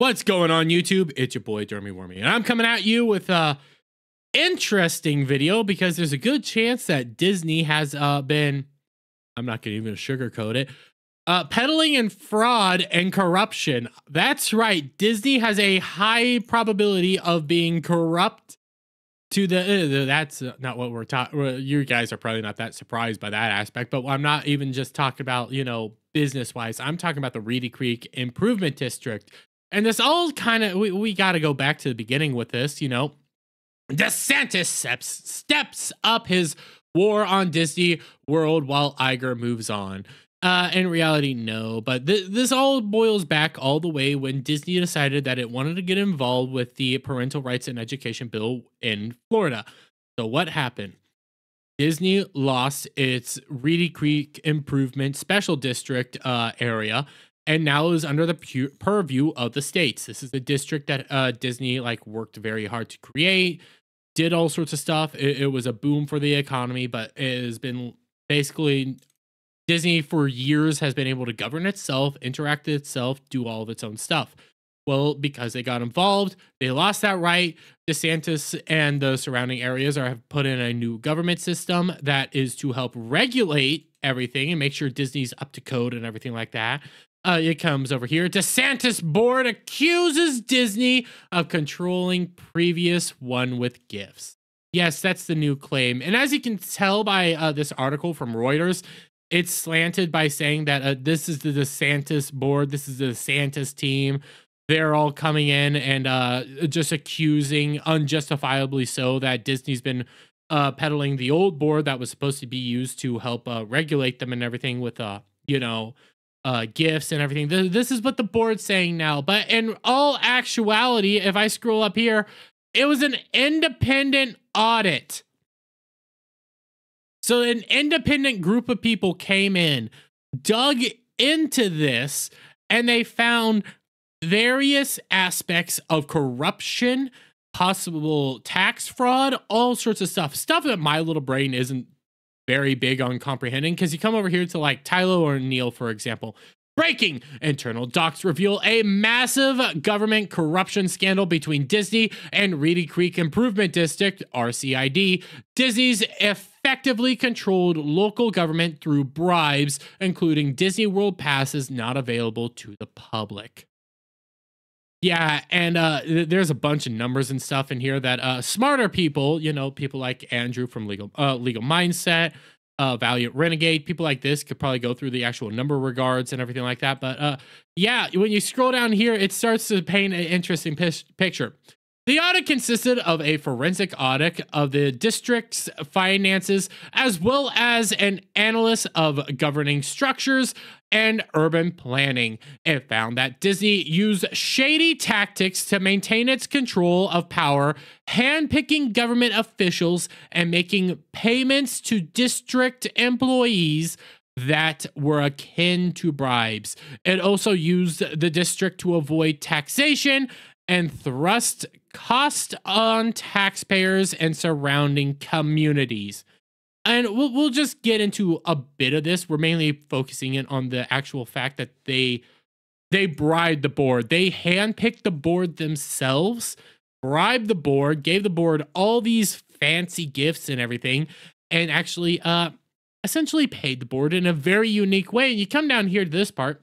What's going on, YouTube? It's your boy Dermy Wormy, and I'm coming at you with a interesting video because there's a good chance that Disney has been, I'm not gonna even sugarcoat it, peddling in fraud and corruption. That's right, Disney has a high probability of being corrupt to the that's not what we're talking. You guys are probably not that surprised by that aspect, but I'm not even just talking about, you know, business wise. I'm talking about the Reedy Creek Improvement District. And this all kind of, we got to go back to the beginning with this, you know. DeSantis steps up his war on Disney World while Iger moves on. In reality, no, but this all boils back all the way when Disney decided that it wanted to get involved with the Parental Rights and Education Bill in Florida. So what happened? Disney lost its Reedy Creek Improvement Special District area, and now is under the purview of the states. This is the district that Disney worked very hard to create, did all sorts of stuff. It was a boom for the economy, but it has been basically Disney for years has been able to govern itself, interact with itself, do all of its own stuff. Well, because they got involved, they lost that right. DeSantis and the surrounding areas have put in a new government system that is to help regulate everything and make sure Disney's up to code and everything like that. It comes over here. DeSantis board accuses Disney of controlling previous one with gifts. Yes, that's the new claim. And as you can tell by this article from Reuters, it's slanted by saying that this is the DeSantis board. This is the DeSantis team. They're all coming in and just accusing, unjustifiably so, that Disney's been peddling the old board that was supposed to be used to help regulate them and everything with, you know, gifts and everything. This is what the board's saying now. But in all actuality, if I scroll up here, it was an independent audit. So an independent group of people came in, dug into this, and they found various aspects of corruption, possible tax fraud, all sorts of stuff that my little brain isn't very big on comprehending, because you come over here to like Tyler O'Neill, for example. Breaking! Internal docs reveal a massive government corruption scandal between Disney and Reedy Creek Improvement District, RCID. Disney's effectively controlled local government through bribes, including Disney World passes not available to the public. Yeah, and there's a bunch of numbers and stuff in here that smarter people, you know, people like Andrew from Legal Mindset, Valiant Renegade, people like this could probably go through the actual number regards and everything like that. But yeah, when you scroll down here, it starts to paint an interesting picture. The audit consisted of a forensic audit of the district's finances, as well as an analysis of governing structures and urban planning. It found that Disney used shady tactics to maintain its control of power, handpicking government officials and making payments to district employees that were akin to bribes. It also used the district to avoid taxation and thrust cost on taxpayers and surrounding communities. And we'll just get into a bit of this. We're mainly focusing in on the actual fact that they bribed the board. They handpicked the board themselves, bribed the board, gave the board all these fancy gifts and everything, and actually essentially paid the board in a very unique way. And you come down here to this part.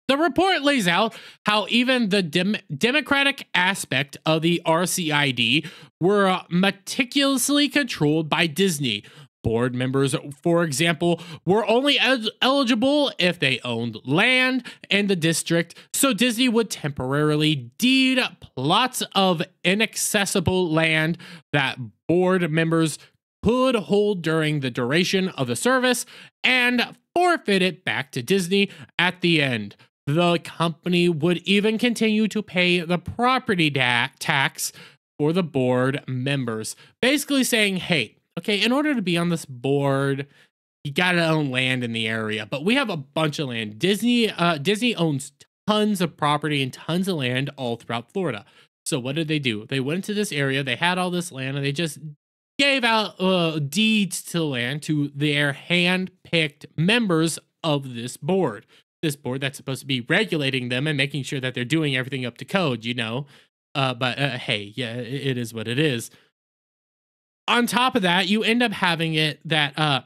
The report lays out how even the democratic aspect of the RCID were meticulously controlled by Disney. Board members, for example, were only eligible if they owned land in the district, so Disney would temporarily deed plots of inaccessible land that board members could hold during the duration of the service and forfeit it back to Disney at the end. The company would even continue to pay the property tax for the board members, basically saying, hey, okay, in order to be on this board, you gotta own land in the area, but we have a bunch of land. Disney owns tons of property and tons of land all throughout Florida. So what did they do? They went into this area, they had all this land, and they just gave out deeds to land to their hand-picked members of this board. board that's supposed to be regulating them and making sure that they're doing everything up to code, but hey, yeah, it is what it is. On top of that, you end up having it that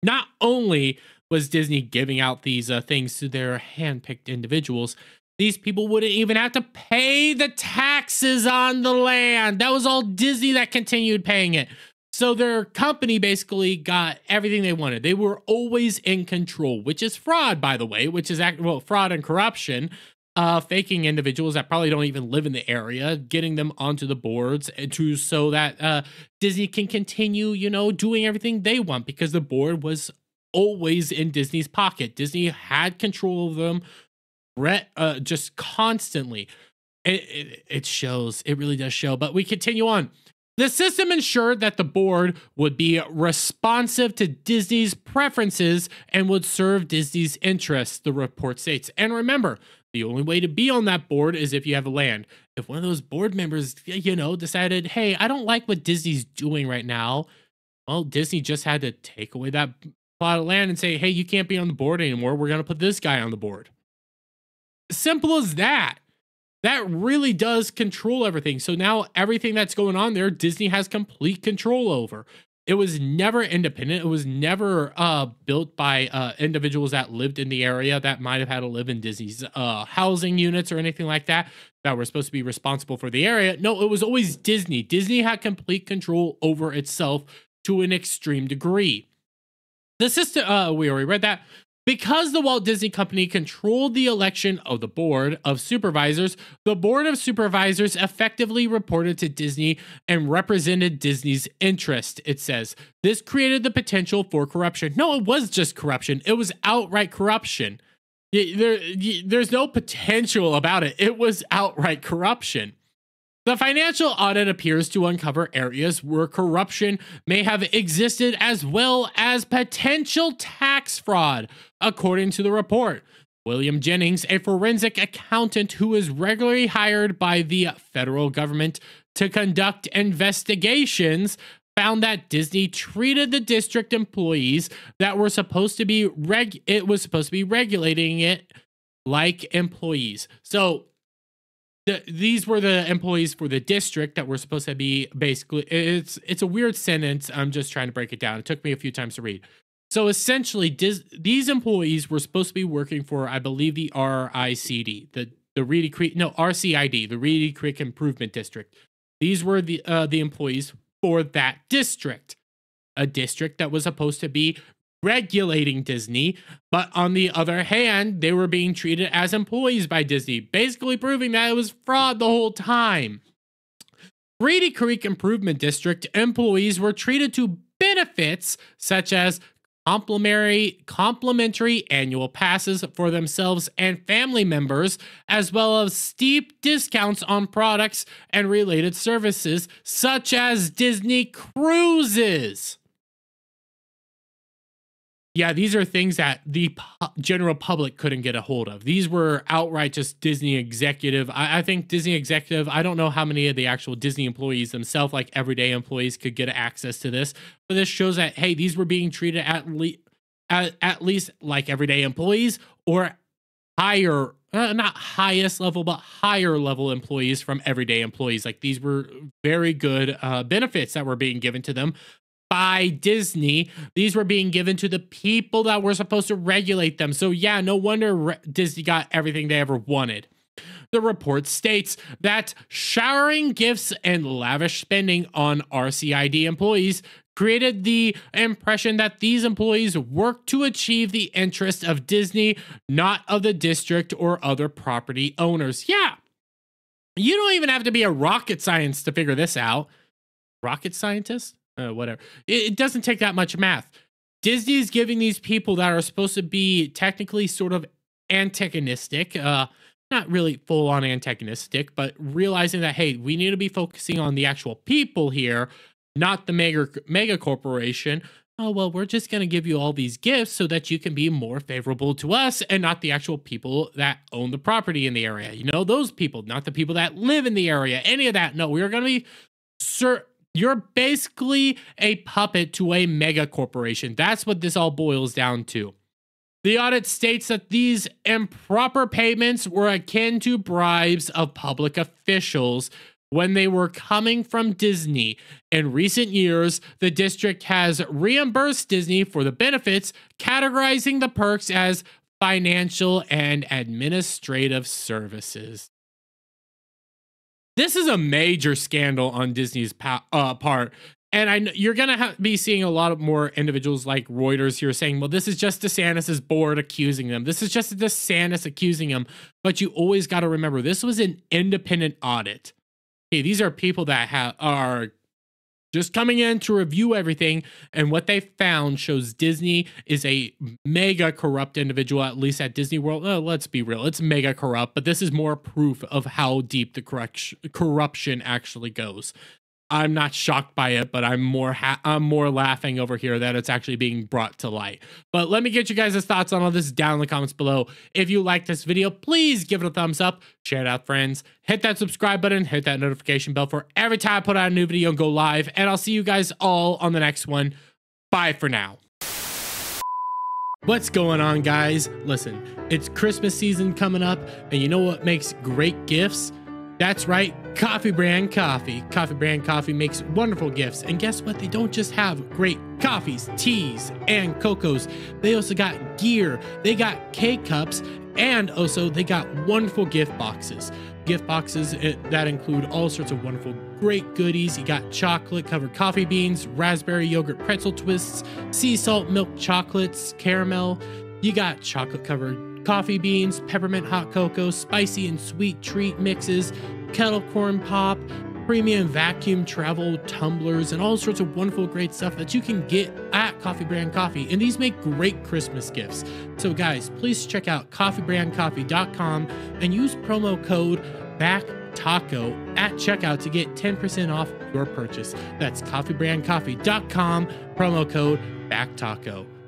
not only was Disney giving out these things to their handpicked individuals, these people wouldn't even have to pay the taxes on the land. That was all Disney that continued paying it. So their company basically got everything they wanted. They were always in control, which is fraud, by the way, which is fraud and corruption. Faking individuals that probably don't even live in the area, getting them onto the boards so that Disney can continue, doing everything they want, because the board was always in Disney's pocket. Disney had control of them just constantly. It shows. It really does show. But we continue on. The system ensured that the board would be responsive to Disney's preferences and would serve Disney's interests, the report states. And remember, the only way to be on that board is if you have land. If one of those board members, decided, hey, I don't like what Disney's doing right now, well, Disney just had to take away that plot of land and say, hey, you can't be on the board anymore. We're going to put this guy on the board. Simple as that. That really does control everything. So now everything that's going on there, Disney has complete control over. It was never independent. It was never built by individuals that lived in the area that might have had to live in Disney's housing units or anything like that were supposed to be responsible for the area. No, it was always Disney. Disney had complete control over itself to an extreme degree. The system, we already read that. Because the Walt Disney Company controlled the election of the Board of Supervisors, the Board of Supervisors effectively reported to Disney and represented Disney's interest, it says. This created the potential for corruption. No, it was just corruption. It was outright corruption. There's no potential about it. It was outright corruption. The financial audit appears to uncover areas where corruption may have existed, as well as potential tax fraud, according to the report. William Jennings, a forensic accountant who is regularly hired by the federal government to conduct investigations, found that Disney treated the district employees that were supposed to be regulating it like employees. So these were the employees for the district that were supposed to be basically, it's a weird sentence. I'm just trying to break it down. It took me a few times to read. So essentially, these employees were supposed to be working for, I believe, the RICD, the Reedy Creek, no, RCID, the Reedy Creek Improvement District. These were the employees for that district, a district that was supposed to be regulating Disney, but on the other hand, they were being treated as employees by Disney, basically proving that it was fraud the whole time. Reedy Creek Improvement District employees were treated to benefits such as complimentary annual passes for themselves and family members, as well as steep discounts on products and related services such as Disney cruises. Yeah, these are things that the general public couldn't get a hold of. These were outright just Disney executive. I think Disney executive, I don't know how many of the actual Disney employees themselves, like everyday employees, could get access to this. But this shows that, hey, these were being treated at least like everyday employees, or higher, not highest level, but higher level employees from everyday employees. Like, these were very good benefits that were being given to them by Disney. These were being given to the people that were supposed to regulate them. So yeah, no wonder Disney got everything they ever wanted. The report states that showering gifts and lavish spending on RCID employees created the impression that these employees worked to achieve the interest of Disney, not of the district or other property owners. Yeah, you don't even have to be a rocket scientist to figure this out. Rocket scientist? Whatever. It doesn't take that much math. Disney's giving these people that are supposed to be technically sort of antagonistic, not really full-on antagonistic, but realizing that, hey, we need to be focusing on the actual people here, not the mega corporation. Oh, well, we're just going to give you all these gifts so that you can be more favorable to us and not the actual people that own the property in the area. You know, those people, not the people that live in the area, any of that. No, we are going to be you're basically a puppet to a mega corporation. That's what this all boils down to. The audit states that these improper payments were akin to bribes of public officials when they were coming from Disney. In recent years, the district has reimbursed Disney for the benefits, categorizing the perks as financial and administrative services. This is a major scandal on Disney's part. And you're going to be seeing a lot of more individuals like Reuters here saying, well, this is just DeSantis' board accusing them. This is just DeSantis accusing them. But you always got to remember, this was an independent audit. Okay, these are people that are just coming in to review everything. And what they found shows Disney is a mega corrupt individual, at least at Disney World. Let's be real, it's mega corrupt. But this is more proof of how deep the corruption actually goes. I'm not shocked by it, but I'm more laughing over here that it's actually being brought to light. But let me get you guys' thoughts on all this down in the comments below. If you like this video, please give it a thumbs up, share it out, friends, hit that subscribe button, hit that notification bell for every time I put out a new video and go live. And I'll see you guys all on the next one. Bye for now. What's going on, guys? Listen, it's Christmas season coming up, and you know what makes great gifts? That's right, Coffee Brand Coffee. Coffee Brand Coffee makes wonderful gifts. And guess what? They don't just have great coffees, teas, and cocos. They also got gear. They got K-Cups. And also, they got wonderful gift boxes. Gift boxes that include all sorts of wonderful, great goodies. You got chocolate-covered coffee beans, raspberry yogurt pretzel twists, sea salt milk chocolates, caramel. You got chocolate-covered coffee beans, peppermint hot cocoa, spicy and sweet treat mixes, kettle corn pop, premium vacuum travel tumblers, and all sorts of wonderful great stuff that you can get at Coffee Brand Coffee. And these make great Christmas gifts. So guys, please check out coffeebrandcoffee.com and use promo code BACKTACO at checkout to get 10% off your purchase. That's coffeebrandcoffee.com, promo code BACKTACO.